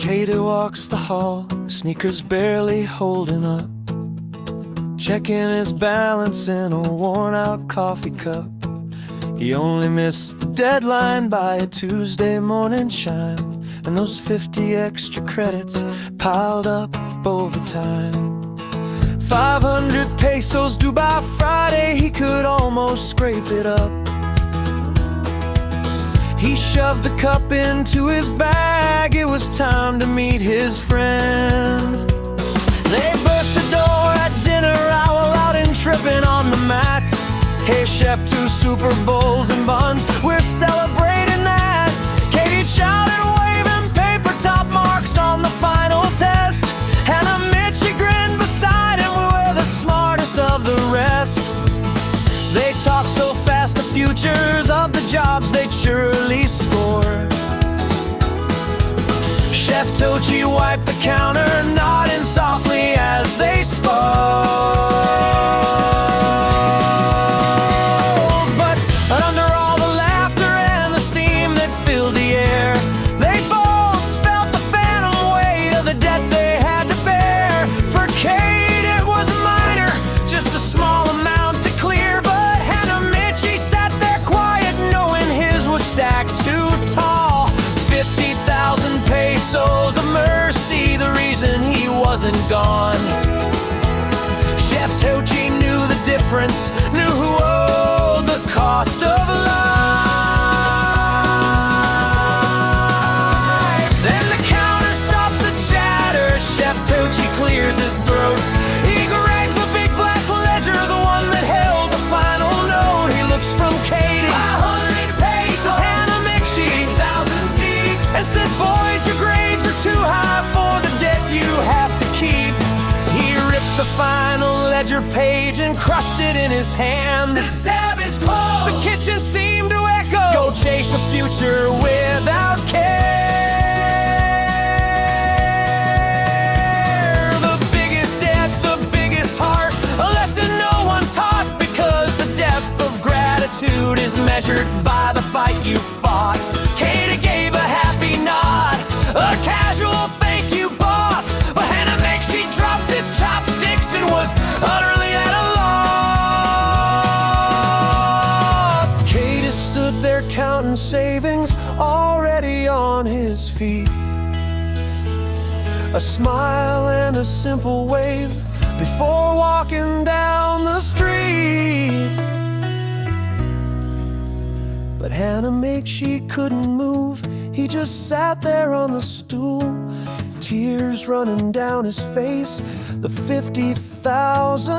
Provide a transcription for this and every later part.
Kaede walks the hall, sneakers barely holding up, checking his balance in a worn-out coffee cup. He only missed the deadline by a Tuesday morning chime, and those 50 extra credits piled up over time. 500 pesos due by Friday, he could almost scrape it up. He shoved the cup into his bag, it was time to meet his friend. They burst the door at dinner hour, loud and tripping on the mat. Hey chef, 2 Super Bowls and buns, we're celebrating that. Kaede shouted, waving paper top marks on the final test. Hanamichi grinned beside him, we're the smartest of the rest. They talk so fast, the futures of the jobs they'd surely score. Chef Teuchi wiped the counter, nodding softly as they spoke. But under all the laughter and the steam that filled the air, they both felt the phantom weight of the debt they had to bear. For Kaede it was minor, just a small amount to clear, but Hanamichi sat there quiet, knowing his was stacked too tall. 50,000 pesos of mercy, the reason he wasn't gone. Chef Teuchi knew the difference, knew who owed the cost of life. Then the counter stops the chatter, Chef Teuchi clears his throat. He grabs the big black ledger, the one that held the final note. He looks from Kaede, 500 pesos, Hanamichi, 1,000 deep, and says, boys, your grades are too high for the debt you have to keep. He ripped the final ledger page and crushed it in his hand. This tab is closed. The kitchen seemed to echo, go chase a future without care. The biggest debt, the biggest heart, a lesson no one taught, because the depth of gratitude is measured by the fight you fought. Kaede gave a happy nod, a casual thank you, boss, but Hanamichi dropped his chopsticks and was utterly at a loss. Kaede stood there counting savings, already on his feet. A smile and a simple wave before walking down the street. But Hanamichi couldn't move, he just sat there on the stool, tears running down his face, the 50,000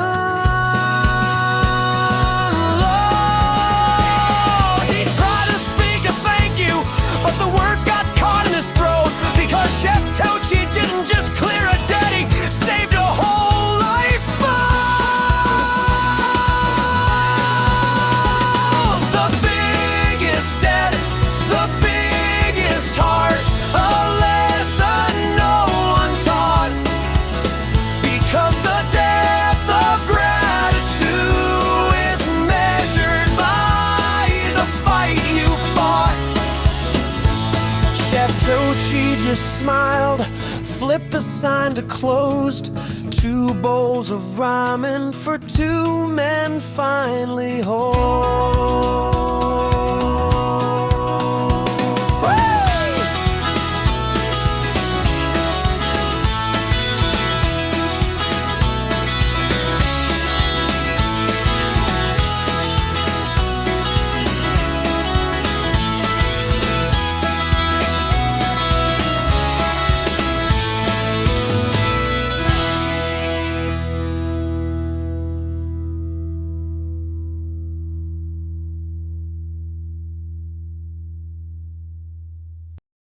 low. He tried to speak a thank you, but the words got caught in his throat, because Chef Teuchi didn't just clear a debt, he saved a whole life. The biggest debt, the biggest heart, a lesson no one taught, because the depth of gratitude is measured by the fight you fought. Chef Teuchi just smiled, flipped the sign to closed. 2 bowls of ramen for 2 men finally whole.